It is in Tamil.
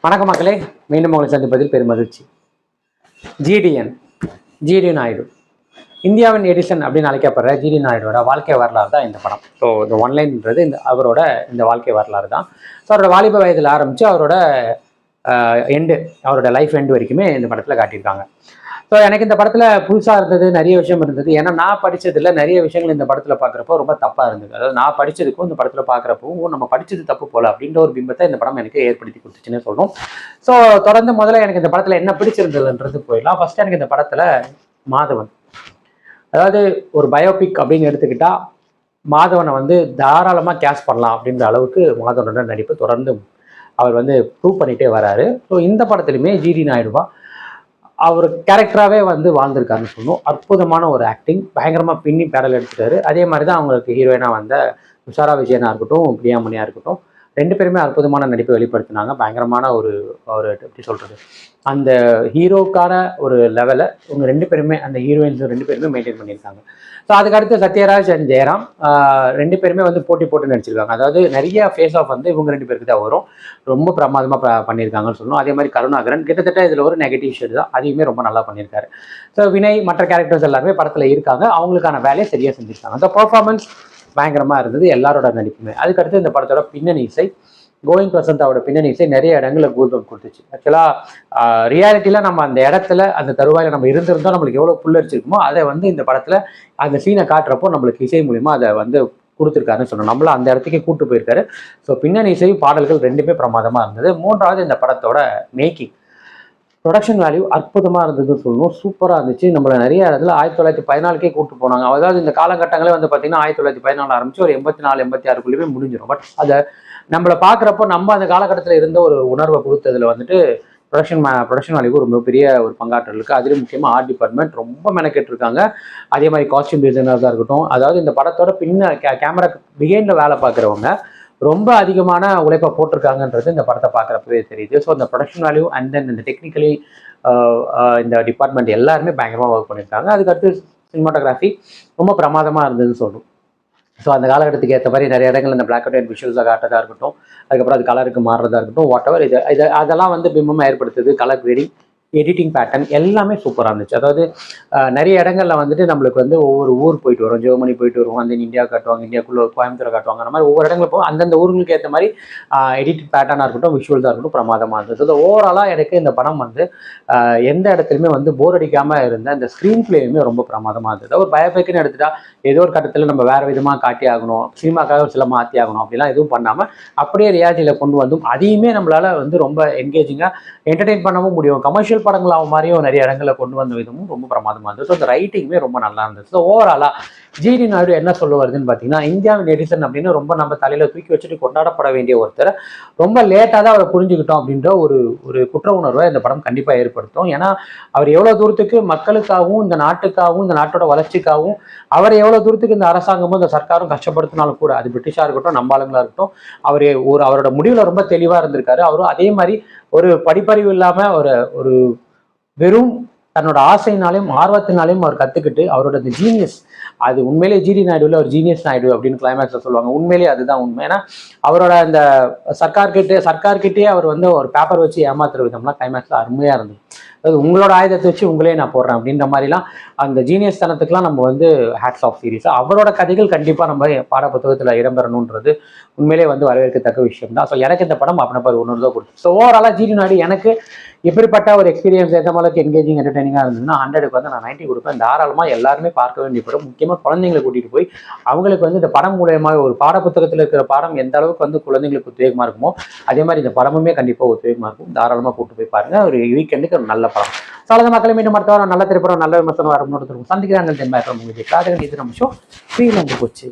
வணக்கம் மக்களே, மீண்டும் உங்களை சந்திப்பதில் பெரும் மகிழ்ச்சி. ஜிடி நாயுடு, இந்தியாவின் எடிசன் அப்படின்னு அழைக்கப்படுற ஜிடி நாயுடோட வாழ்க்கை வரலாறு தான் இந்த படம். ஸோ இந்த ஒன்லைன்ன்றது அவரோட இந்த வாழ்க்கை வரலாறு தான். ஸோ அவரோட வாலிப வயதில் ஆரம்பித்து அவரோட அவரோட லைஃப் எண்டு வரைக்குமே இந்த படத்தில் காட்டியிருக்காங்க. ஸோ எனக்கு இந்த படத்தில் புதுசாக இருந்தது, நிறைய விஷயம் இருந்தது. ஏன்னா நான் படித்ததில் நிறைய விஷயங்கள் இந்த படத்தில் பார்க்குறப்போ ரொம்ப தப்பாக இருந்தது. அதாவது நான் படித்ததுக்கும் இந்த படத்தில் பார்க்குறப்போ நம்ம படித்தது தப்பு போல அப்படின்ற ஒரு பிம்பத்தை இந்த படம் எனக்கு ஏற்படுத்தி கொடுத்துச்சுன்னு சொல்லணும். ஸோ தொடர்ந்து முதல்ல எனக்கு இந்த படத்தில் என்ன பிடிச்சிருந்ததுன்றது போயிடலாம். ஃபர்ஸ்ட் எனக்கு இந்த படத்தில் மாதவன், அதாவது ஒரு பயோபிக் அப்படின்னு எடுத்துக்கிட்டா மாதவனை தாராளமாக கேஷ் பண்ணலாம் அப்படின்ற அளவுக்கு மாதவனோட நடிப்பு தொடர்ந்து அவர் ப்ரூவ் பண்ணிகிட்டே வராரு. ஸோ இந்த படத்துலையுமே ஜிடி நாயுடுவா அவர் கேரக்டராகவே வாழ்ந்திருக்காருன்னு சொல்லணும். அற்புதமான ஒரு ஆக்டிங், பயங்கரமாக பின்னி பேடல் எடுத்துட்டாரு. அதே மாதிரி தான் அவங்களுக்கு ஹீரோயினாக வந்த உஷாரா விஜயனா இருக்கட்டும், பிரியாமணியாக இருக்கட்டும், ரெண்டு பேருமே அற்புதமான நடிப்பை வெளிப்படுத்தினாங்க. பயங்கரமான ஒரு எப்படி சொல்கிறது, அந்த ஹீரோக்கான ஒரு லெவலை இவங்க ரெண்டு பேருமே, அந்த ஹீரோயின்ஸ் ரெண்டு பேருமே மெயின்டைன் பண்ணியிருக்காங்க. ஸோ அதுக்கடுத்து சத்யராஜ் அண்ட் ஜெயராம் ரெண்டு பேருமே போட்டு நடிச்சிருக்காங்க. அதாவது நிறைய ஃபேஸ் ஆஃப் இவங்க ரெண்டு பேருக்கு தான் வரும். ரொம்ப பிரமாதமாக பண்ணியிருக்காங்கன்னு சொல்லணும். அதே மாதிரி கருணாகரன் கிட்டத்தட்ட இதில் ஒரு நெகட்டிவ் ஷேடு தான், அதையுமே ரொம்ப நல்லா பண்ணியிருக்காரு. ஸோ வினய், மற்ற கேரக்டர்ஸ் எல்லாருமே படத்தில் இருக்காங்க. அவங்களுக்கான வேலையை சரியாக செஞ்சுருக்காங்க. அந்த பர்ஃபார்மன்ஸ் பயங்கரமாக இருந்தது, எல்லாரோட நடிப்புமே. அதுக்கடுத்து இந்த படத்தோட பின்னணி இசை, கோவிந்த் வசந்தாவோட பின்னணி இசை நிறைய இடங்களில் கூர்பம் கொடுத்துச்சு. ஆக்சுவலாக ரியாலிட்டியில் நம்ம அந்த இடத்துல அந்த தருவாயில் நம்ம இருந்திருந்தோம், நம்மளுக்கு எவ்வளோ புல்லரிச்சிருக்குமோ அதை இந்த படத்தில் அந்த சீனை காட்டுறப்போ நம்மளுக்கு இசை மூலிமா அதை கொடுத்துருக்காருன்னு சொன்னோம். நம்மள அந்த இடத்துக்கே கூப்பிட்டு போயிருக்காரு. ஸோ பின்னணி இசை, பாடல்கள் ரெண்டுமே பிரமாதமாக இருந்தது. மூன்றாவது இந்த படத்தோட மேக்கிங், ப்ரொடக்ஷன் வேல்யூ அற்புதமாக இருந்ததுன்னு சொல்லணும். சூப்பராக இருந்துச்சு. நம்மளை நிறைய இடத்துல 1914 கூப்பிட்டு போனாங்க. அதாவது இந்த காலகட்டங்களே பார்த்தீங்கன்னா 1914 ஆரம்பிச்சு ஒரு 84, 86 முடிஞ்சிடும். பட் அதை நம்மளை பார்க்குறப்போ நம்ம அந்த காலகட்டத்தில் இருந்த ஒரு உணர்வை கொடுத்ததுல ப்ரொடக்ஷன் வேல்யூக்கு ஒரு மிகப்பெரிய ஒரு பங்காற்றல் இருக்குது. அதிலும் முக்கியமாக ஆர்ட் டிபார்ட்மெண்ட் ரொம்ப மெனக்கெட்டுருக்காங்க. அதே மாதிரி காஸ்டியூம் டிசைனர்ஸாக இருக்கட்டும், அதாவது இந்த படத்தோட கேமரா பிகைண்டில் வேலை பார்க்குறவங்க ரொம்ப அதிகமான உழைப்பை போட்டிருக்காங்கன்றது இந்த படத்தை பார்க்குறப்பவே தெரியுது. ஸோ அந்த ப்ரொடக்ஷன் வேல்யூ அண்ட் தென் இந்த டெக்னிக்கலி இந்த டிபார்ட்மெண்ட் எல்லாருமே பயங்கரமாக ஒர்க் பண்ணியிருக்காங்க. அதுக்கடுத்து சினிமாட்டோகிராஃபி ரொம்ப பிரமாதமாக இருந்ததுன்னு சொல்லணும். ஸோ அந்த காலகட்டத்துக்கு ஏற்ற மாதிரி நிறைய இடங்கள் இந்த பிளாக் அண்ட் ஒயிட் விஷுவல்ஸாக காட்டுறதா இருக்கட்டும், அதுக்கப்புறம் அது கலருக்கு மாறுறதா இருக்கட்டும், வாட் எவர் அதெல்லாம் பிம்பமாக ஏற்படுத்துது. கலர் கிரேடிங், எடிட்டிங் பேட்டர்ன் எல்லாமே சூப்பராக இருந்துச்சு. அதாவது நிறைய இடங்களில் நம்மளுக்கு ஒவ்வொரு ஊர் போயிட்டு வரும், ஜெர்மனி போயிட்டு வருவோம், அந்த இந்தியா காட்டுவாங்க, இந்தியாவுக்குள்ள கோயம்புத்தூரை காட்டுவாங்க. அந்த மாதிரி ஒவ்வொரு இடங்களில் போகும். அந்தந்த ஊர்களுக்கு ஏற்ற மாதிரி எடிட்டிங் பேட்டர்னாக இருக்கட்டும், விஷுவல்ஸாக இருக்கட்டும் பிரமாதமாக இருந்துச்சு. ஸோ ஓவராலாக எனக்கு இந்த படம் எந்த இடத்துலையுமே போர் அடிக்காமல் இருந்த அந்த ஸ்க்ரீன் பிளேயுமே ரொம்ப பிரமாதமாக இருந்தது. ஒரு பயோபிக்னு எடுத்துட்டா ஏதோ ஒரு கட்டத்தில் நம்ம வேறு விதமாக காட்டி ஆகணும், சினிமாக்காக சில மாற்றி ஆகணும் அப்படிலாம் எதுவும் பண்ணாமல் அப்படியே ரியாலிட்டியில் கொண்டு வந்தும் அதையுமே நம்மளால் ரொம்ப என்கேஜிங்காக என்டர்டெயின் பண்ணவும் முடியும். கமர்ஷியல் படங்களாக மாதிரியும் நிறைய இடங்களில் கொண்டு வந்த விதமும் ரொம்ப பிரமாதமாக இருந்தது. ஸோ அந்த ரைட்டிங்குமே ரொம்ப நல்லா இருந்தது. ஸோ ஓவராலாக ஜிடி நாயுடு என்ன சொல்ல வருதுன்னு பார்த்தீங்கன்னா, இந்தியாவின் எடிசன் அப்படின்னு ரொம்ப நம்ம தலையில் தூக்கி வச்சுட்டு கொண்டாடப்பட வேண்டிய ஒருத்தர் ரொம்ப லேட்டாக தான் அவரை புரிஞ்சுக்கிட்டோம் அப்படின்ற ஒரு குற்ற உணர்வை இந்த படம் கண்டிப்பாக ஏற்படுத்தும். ஏன்னா அவர் எவ்வளோ தூரத்துக்கு மக்களுக்காகவும் இந்த நாட்டுக்காகவும் இந்த நாட்டோட வளர்ச்சிக்காகவும் அவர் எவ்வளோ தூரத்துக்கு இந்த அரசாங்கமும் இந்த சர்க்காரும் கஷ்டப்படுத்தினாலும் கூட, அது பிரிட்டிஷாக இருக்கட்டும், நம்ம ஆளுங்களாக இருக்கட்டும், அவரோட முடிவில் ரொம்ப தெளிவாக இருந்திருக்காரு. அவரும் அதே மாதிரி ஒரு படிப்பறிவு இல்லாமல் ஒரு வெறும் தன்னோட ஆசைனாலையும் ஆர்வத்தினாலையும் அவர் கற்றுக்கிட்டு அவரோட அந்த ஜீனியஸ், அது உண்மையிலேயே ஜிடி நாயுடுவில் ஒரு ஜீனியஸ் நாயுடு அப்படின்னு கிளைமேக்ஸில் சொல்லுவாங்க. உண்மையிலேயே அதுதான் உண்மை. ஏன்னா அவரோட அந்த சர்க்கார்கிட்டே அவர் ஒரு பேப்பர் வச்சு ஏமாத்துற விதம்லாம் கிளைமேக்ஸில் அருமையாக இருந்தது. அதாவது உங்களோட ஆயுதத்தை வச்சு உங்களே நான் போடுறேன் அப்படின்ற மாதிரிலாம் அந்த ஜீனியஸ் தனத்துக்குலாம் நம்ம ஹேட்ஸ் ஆஃப் சீரீஸ். அவரோட கதைகள் கண்டிப்பாக நம்ம பாட புத்தகத்தில் இடம்பெறணுன்றது உண்மையிலே வரவேற்கத்தக்க விஷயம் தான். ஸோ எனக்கு இந்த படம் அப்படின்ற உணர்வு தான் கொடுத்து. ஸோ ஓவராலாக ஜிடி நாயுடு எனக்கு எப்படிப்பட்ட ஒரு எக்ஸ்பீரியன்ஸ், எந்த மாதிரிக்கு என்கேஜிங் என்டர்டைனிங்காக இருந்ததுன்னா 100க்கு நான் 90 கொடுப்பேன். தாராளமாக எல்லாருமே பார்க்க வேண்டிய படம். முக்கியமாக குழந்தைங்களை கூட்டிகிட்டு போய் அவங்களுக்கு இந்த படம் மூலயமாக ஒரு பாட புத்தகத்தில் இருக்கிற பாடம் எந்த அளவுக்கு குழந்தைங்களுக்கு உத்வேகமாக இருக்குமோ அதே மாதிரி இந்த படமுமே கண்டிப்பாக உத்வேகமாக இருக்கும். தாராளமாக கூட்டு போய் பாருங்க. ஒரு வீக்கெண்டுக்கு ஒரு நல்ல படம். சாலத மக்களை மீண்டும் அடுத்த வாரம் நல்ல திரைப்படம், நல்ல விமர்சனம் வரணும் சந்திக்கிறாங்க. இது நம்ம ஷோ ஸ்ரீலங்கு போச்சு.